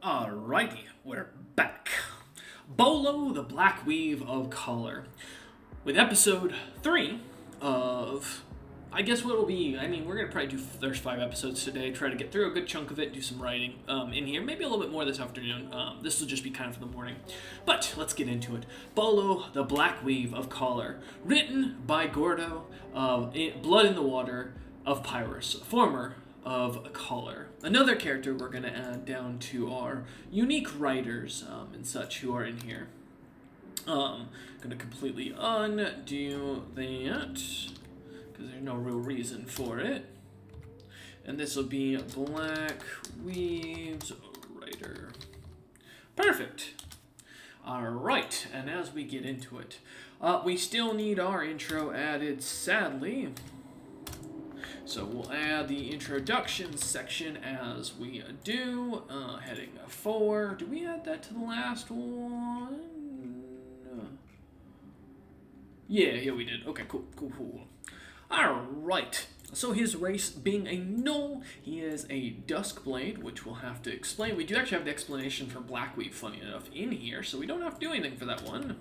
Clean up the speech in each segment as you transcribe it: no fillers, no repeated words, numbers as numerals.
Alrighty, we're back. Bolo, the Black Weave of Color. With episode 3 of, I guess what it'll be, we're going to probably do, there's 5 episodes today, try to get through a good chunk of it, do some writing in here, maybe a little bit more this afternoon. This will just be kind of for the morning. But, let's get into it. Bolo, the Black Weave of Color. Written by Gordo of Blood in the Water of Pyrus, former of Color. Another character we're going to add down to our unique writers and such who are in here. Going to completely undo that because there's no real reason for it. And this will be Black Weaves Writer. Perfect. Alright, and as we get into it, we still need our intro added, sadly. So we'll add the introduction section as we do. Heading 4. Do we add that to the last one? Yeah, we did. Okay, cool. Alright. So his race being a gnoll, he is a Duskblade, which we'll have to explain. We do actually have the explanation for Blackweave, funny enough, in here, so we don't have to do anything for that one.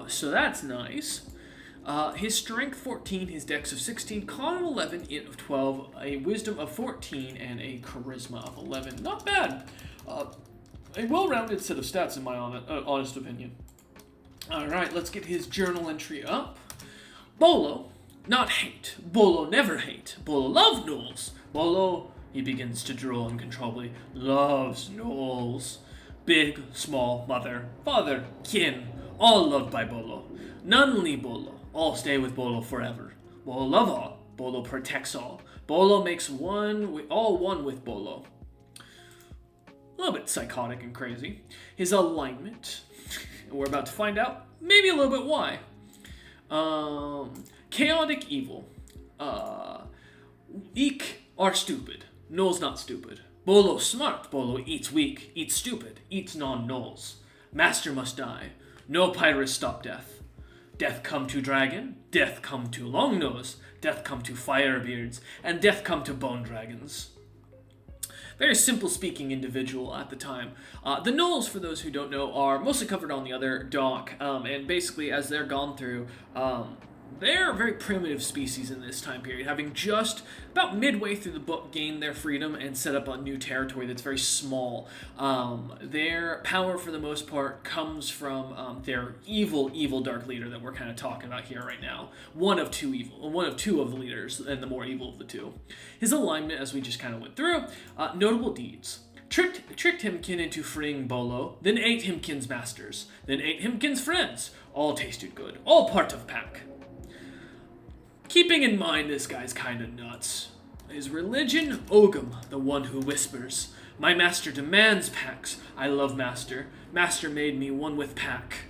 So that's nice. His strength 14, his dex of 16, con of 11, int of 12, a wisdom of 14, and a charisma of 11. Not bad. A well-rounded set of stats in my honest opinion. Alright, let's get his journal entry up. Bolo, not hate. Bolo never hate. Bolo love gnolls. Bolo, he begins to drool uncontrollably, loves gnolls. Big, small, mother, father, kin, all loved by Bolo. None leave Bolo. All stay with Bolo forever. Bolo love all. Bolo protects all. Bolo makes all one with Bolo. A little bit psychotic and crazy. His alignment. We're about to find out maybe a little bit why. Chaotic evil. Eek are stupid. Gnolls not stupid. Bolo smart. Bolo eats weak. Eats stupid. Eats non-gnolls. Master must die. No pirates stop death. Death come to dragon, death come to longnose, death come to firebeards, and death come to bone dragons. Very simple speaking individual at the time. The gnolls, for those who don't know, are mostly covered on the other dock, and basically as they're gone through, they're a very primitive species in this time period, having just about midway through the book gained their freedom and set up a new territory that's very small. Their power, for the most part, comes from their evil dark leader that we're kind of talking about here right now. One of two of the leaders, and the more evil of the two. His alignment, as we just kind of went through, notable deeds. Tricked Himkin into freeing Bolo, then ate Himkin's masters, then ate Himkin's friends. All tasted good, all part of pack. Keeping in mind this guy's kind of nuts. His religion, Ogum, the one who whispers. My master demands packs. I love master. Master made me one with pack.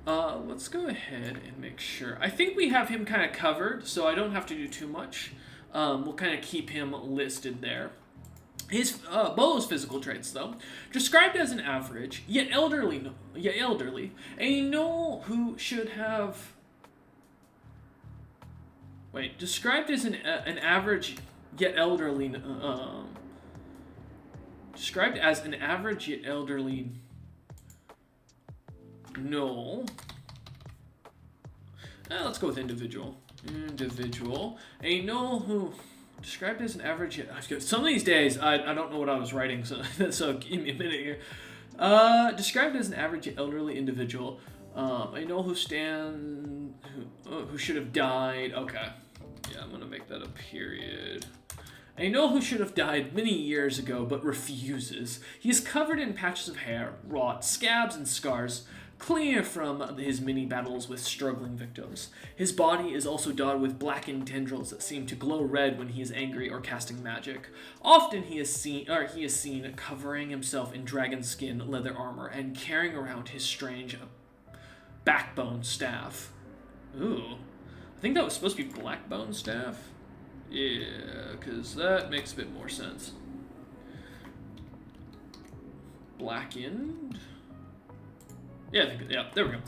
Let's go ahead and make sure. I think we have him kind of covered, so I don't have to do too much. We'll kind of keep him listed there. His Bolo's physical traits, though, described as an average, yet elderly, a gnoll who should have... described as an average yet elderly. Described as an average yet elderly gnoll. Let's go with individual. Individual. A gnoll who described as an average yet. Some of these days I don't know what I was writing, so give me a minute here. Described as an average yet elderly individual. I know who should have died. Okay. Yeah, I'm gonna make that a period. I know who should have died many years ago, but refuses. He is covered in patches of hair, rot, scabs, and scars, clear from his many battles with struggling victims. His body is also dotted with blackened tendrils that seem to glow red when he is angry or casting magic. Often he is seen covering himself in dragon skin leather armor and carrying around his strange backbone staff. Ooh. I think that was supposed to be Blackbone staff. Yeah, because that makes a bit more sense. Blackened? Yeah, there we go.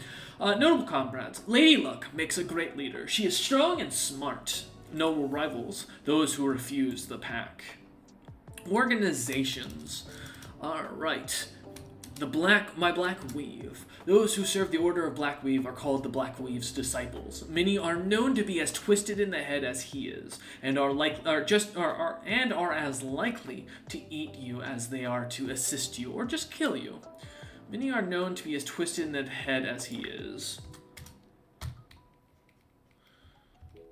Notable comrades. Lady Luck makes a great leader. She is strong and smart. Notable rivals. Those who refuse the pack. Organizations. Alright. My Black Weave. Those who serve the Order of Black Weave are called the Black Weave's disciples. Many are known to be as twisted in the head as he is, and are as likely to eat you as they are to assist you or just kill you. Many are known to be as twisted in the head as he is,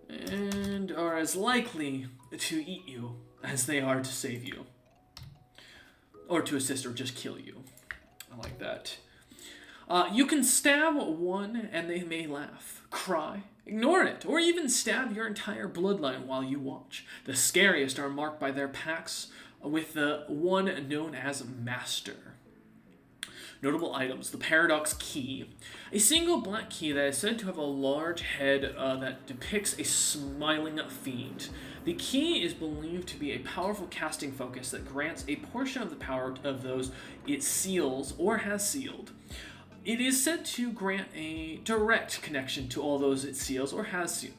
and are as likely to eat you as they are to save you, or to assist or just kill you. I like that. You can stab one and they may laugh, cry, ignore it, or even stab your entire bloodline while you watch. The scariest are marked by their packs with the one known as Master. Notable items: the Paradox Key, a single black key that is said to have a large head that depicts a smiling fiend. The key is believed to be a powerful casting focus that grants a portion of the power of those it seals or has sealed. It is said to grant a direct connection to all those it seals or has sealed.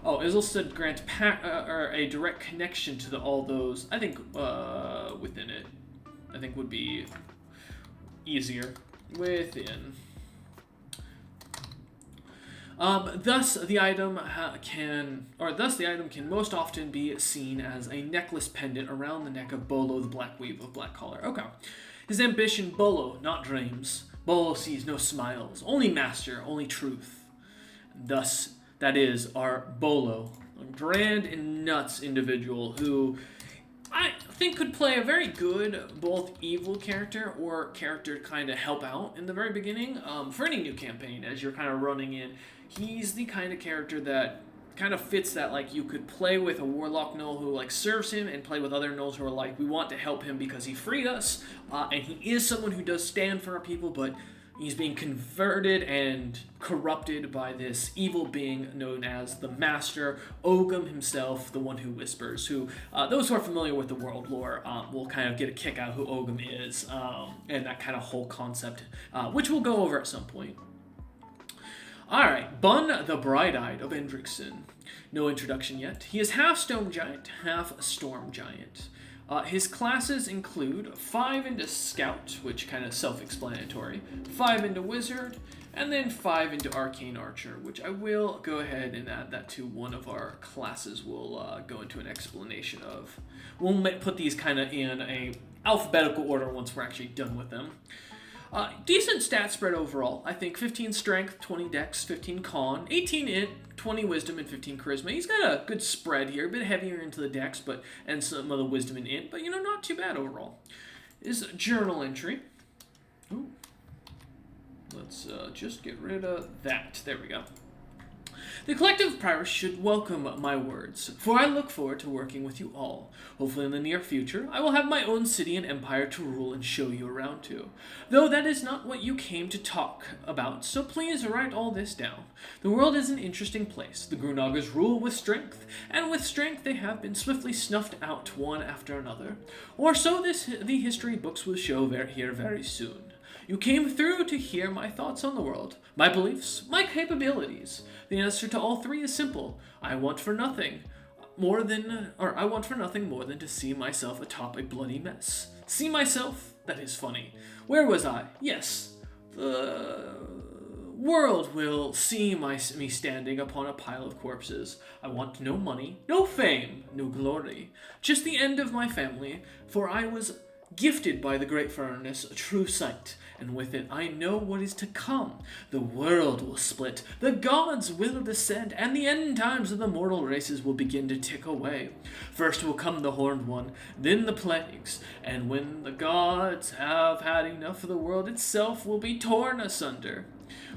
Oh, Izzle said grant or a direct connection to all those. I think within it. I think would be easier. Within. Thus the item can most often be seen as a necklace pendant around the neck of Bolo, the Black Weave of Black Collar. Okay. His ambition: Bolo, not dreams. Bolo sees no smiles, only master, only truth. Thus, that is our Bolo, a grand and nuts individual who I think could play a very good both evil character or character to kind of help out in the very beginning for any new campaign as you're kind of running in. He's the kind of character that kind of fits that, like, you could play with a warlock gnoll who like serves him and play with other gnolls who are like, we want to help him because he freed us, and he is someone who does stand for our people, but he's being converted and corrupted by this evil being known as the Master, Ogum himself, the one who whispers, who, those who are familiar with the world lore will kind of get a kick out of who Ogum is, and that kind of whole concept, which we'll go over at some point. Alright, Bun the Bright-Eyed of Endrickson. No introduction yet. He is half Stone Giant, half Storm Giant. His classes include 5 into Scout, which kind of self-explanatory, 5 into Wizard, and then 5 into Arcane Archer, which I will go ahead and add that to one of our classes we'll go into an explanation of. We'll put these kind of in a alphabetical order once we're actually done with them. Decent stat spread overall. I think 15 strength, 20 dex, 15 con, 18 int, 20 wisdom, and 15 charisma. He's got a good spread here, a bit heavier into the dex, and some of the wisdom and int, but not too bad overall. His journal entry. Ooh. Let's just get rid of that. There we go. The collective of Pyrus should welcome my words, for I look forward to working with you all. Hopefully in the near future, I will have my own city and empire to rule and show you around to. Though that is not what you came to talk about, so please write all this down. The world is an interesting place. The Grunagas rule with strength, and with strength they have been swiftly snuffed out one after another. Or so the history books will show here very soon. You came through to hear my thoughts on the world, my beliefs, my capabilities. The answer to all 3 is simple. I want for nothing more than to see myself atop a bloody mess. See myself? That is funny. Where was I? Yes, the world will see me standing upon a pile of corpses. I want no money, no fame, no glory. Just the end of my family, for I was gifted by the great furnace a true sight, and with it I know what is to come. The world will split, the gods will descend, and the end times of the mortal races will begin to tick away. First will come the Horned One, then the plagues, and when the gods have had enough of the world itself will be torn asunder.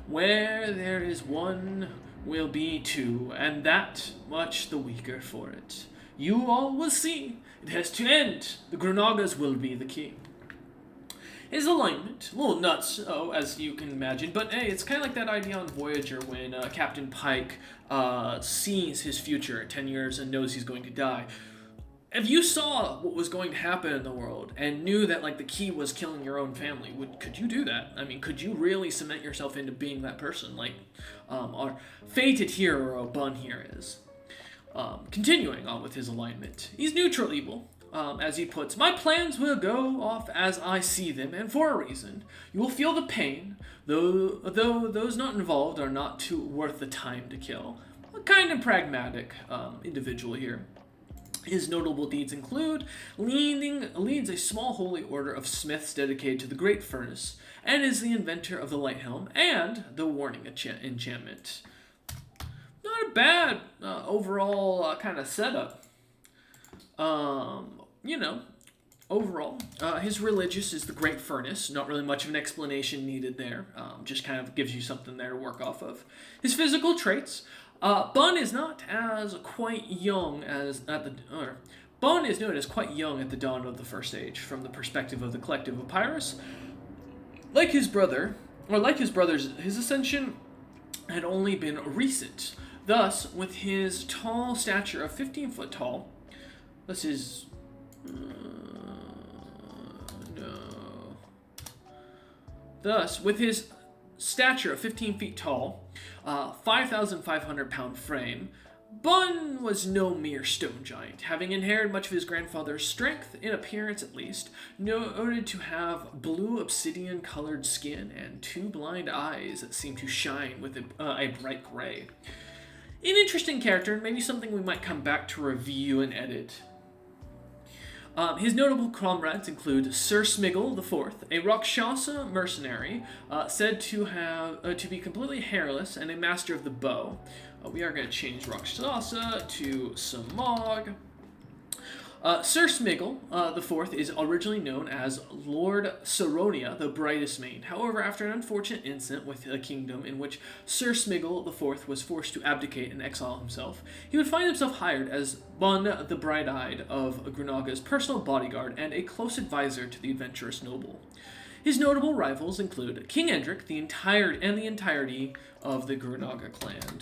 Where there is one will be 2, and that much the weaker for it. You all will see. It has to end. The Grunagas will be the key. His alignment, a little nuts, as you can imagine, but hey, it's kind of like that idea on Voyager when Captain Pike sees his future at 10 years and knows he's going to die. if you saw what was going to happen in the world and knew that like the key was killing your own family, could you do that? I mean, could you really cement yourself into being that person like our fated hero Bun here is? Continuing on with his alignment, he's neutral evil. As he puts, my plans will go off as I see them, and for a reason. You will feel the pain, though those not involved are not too worth the time to kill. A kind of pragmatic individual here. His notable deeds include leads a small holy order of smiths dedicated to the Great Furnace, and is the inventor of the light helm and the warning enchantment. Not a bad overall kind of setup. Overall, his religious is the Great Furnace. Not really much of an explanation needed there. Just kind of gives you something there to work off of. His physical traits. Bun is not as quite young as at the. Bun is noted as quite young at the dawn of the First Age, from the perspective of the collective of Pyrrhus. Like his brothers, his ascension had only been recent. Thus, with his tall stature of 15 foot tall, this is no. Thus, with his stature of 15 feet tall, 5,500 pound frame, Bun was no mere stone giant, having inherited much of his grandfather's strength, in appearance at least, noted to have blue obsidian colored skin and two blind eyes that seemed to shine with a bright gray. An interesting character, and maybe something we might come back to review and edit. His notable comrades include Sir Smiggle IV, a Rakshasa mercenary, said to be completely hairless and a master of the bow. We are going to change Rakshasa to Samog. Sir Smiggle IV is originally known as Lord Saronia, the brightest maid. However, after an unfortunate incident with a kingdom in which Sir Smiggle IV was forced to abdicate and exile himself, he would find himself hired as Bun the Bright-Eyed of Grunaga's personal bodyguard and a close advisor to the adventurous noble. His notable rivals include King Endric, the entirety of the Grunaga clan.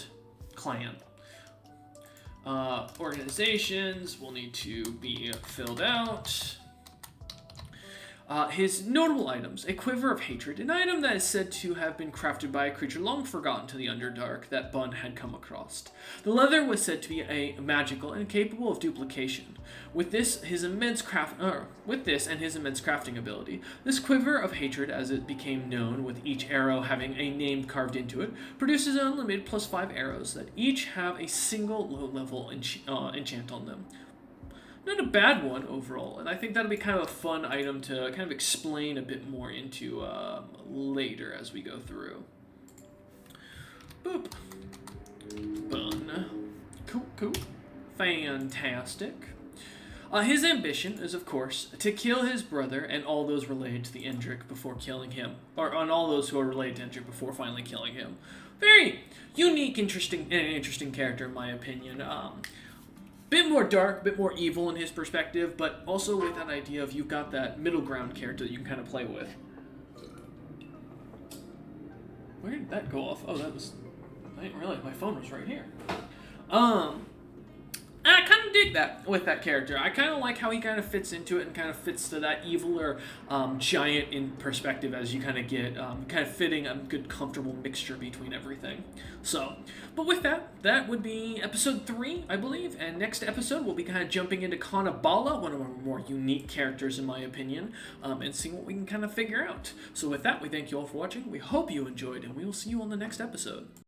Organizations will need to be filled out. His notable items: a quiver of hatred, an item that is said to have been crafted by a creature long forgotten to the Underdark that Bun had come across. The leather was said to be magical and capable of duplication. With this and his immense crafting ability, this quiver of hatred, as it became known, with each arrow having a name carved into it, produces an unlimited +5 arrows that each have a single low-level enchant on them. Not a bad one overall, and I think that'll be kind of a fun item to kind of explain a bit more into later as we go through. Boop. Bun. Cool. Fantastic. His ambition is, of course, to kill his brother and all those related to the Endric before killing him, or on all those who are related to Endric before finally killing him. Very unique, interesting character in my opinion. Bit more dark, bit more evil in his perspective, but also with that idea of you've got that middle ground character that you can kind of play with. Where did that go off? Oh, I didn't realize my phone was right here. And I kind of dig that with that character. I kind of like how he kind of fits into it and kind of fits to that eviler giant in perspective as you kind of get kind of fitting a good comfortable mixture between everything. So, but with that would be episode 3, I believe. And next episode we'll be kind of jumping into Kanabala, one of our more unique characters in my opinion, and seeing what we can kind of figure out. So with that, we thank you all for watching. We hope you enjoyed, and we will see you on the next episode.